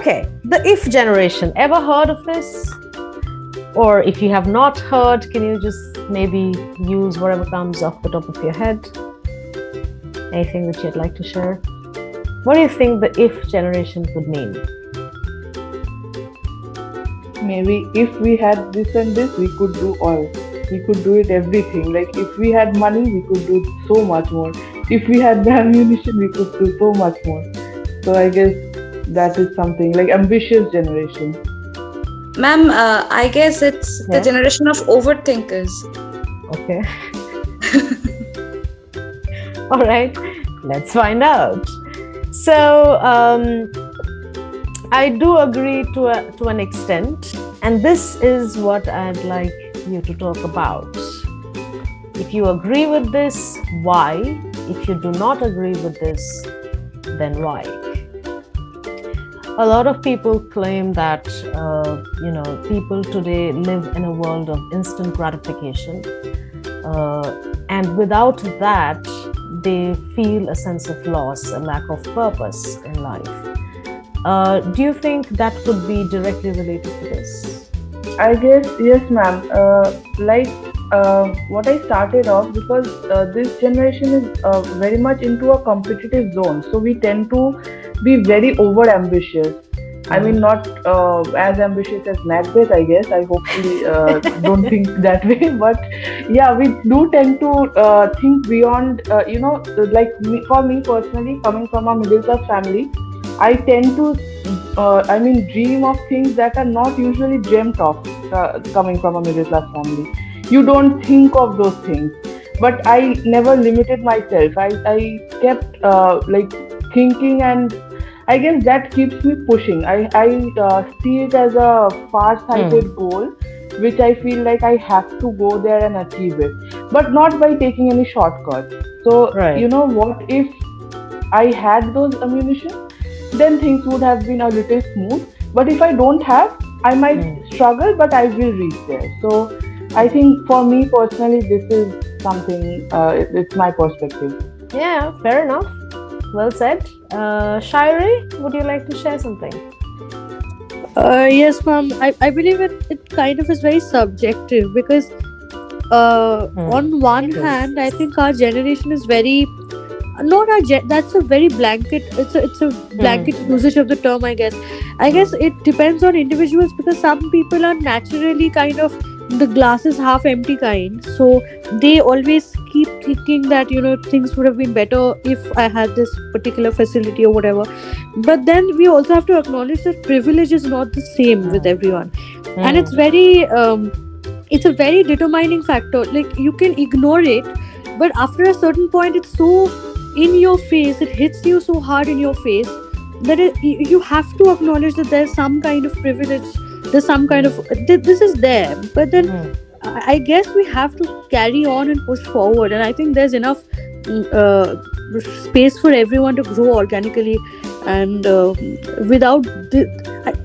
Okay, the if generation. Ever heard of this? Or if you have not heard, can you just maybe use whatever comes off the top of your head? Anything that you'd like to share? What do you think the if generation could mean? Maybe if we had this and this, we could do all. We could do it everything. Like if we had money, we could do so much more. If we had the ammunition, we could do so much more. So I guess that is something like ambitious generation. Ma'am, I guess it's the generation of overthinkers. Okay. All right, let's find out. So I do agree to an extent, and this is what I'd like you to talk about. If you agree with this, why? If you do not agree with this, then why? A lot of people claim that people today live in a world of instant gratification, and without that, they feel a sense of loss, a lack of purpose in life. Do you think that could be directly related to this? I guess yes, ma'am. What I started off, because this generation is very much into a competitive zone, so we tend to be very over ambitious. I mean, not as ambitious as Macbeth, I guess. I hopefully don't think that way. But yeah, we do tend to think beyond, for me personally, coming from a middle class family, I tend to, dream of things that are not usually dreamt of coming from a middle class family. You don't think of those things. But I never limited myself. I kept thinking, and I guess that keeps me pushing. I see it as a far-sighted goal, which I feel like I have to go there and achieve it, but not by taking any shortcuts. So, what if I had those ammunition? Then things would have been a little smooth. But if I don't have, I might struggle, but I will reach there. So, I think for me personally, this is something, it's my perspective. Yeah, fair enough. Well said. Shairi, would you like to share something? Yes, ma'am. I believe it kind of is very subjective, because on one hand, I think our generation is very that's a very blanket. It's a blanket usage of the term. I guess it depends on individuals, because some people are naturally kind of the glass is half empty kind, so they always keep thinking that things would have been better if I had this particular facility or whatever. But then we also have to acknowledge that privilege is not the same with everyone, and it's a very determining factor. Like, you can ignore it, but after a certain point, it's so in your face, it hits you so hard in your face that you have to acknowledge that there's some kind of privilege, there's some kind of this is there. But then I guess we have to carry on and push forward, and I think there's enough space for everyone to grow organically, and without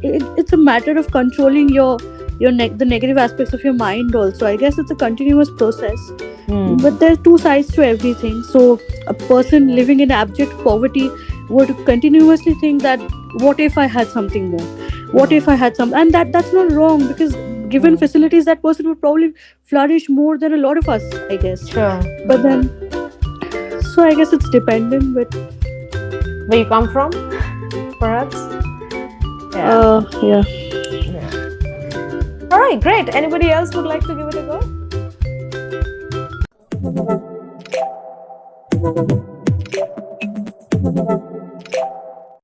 it's a matter of controlling the negative aspects of your mind also. I guess it's a continuous process. But there's two sides to everything. So a person living in abject poverty would continuously think that, what if I had something more? What if I had some? And that's not wrong, because given facilities, that person would probably flourish more than a lot of us, I guess. Sure. But then, so I guess it's dependent. But where you come from, perhaps. Yeah. All right, great. Anybody else would like to give it a go?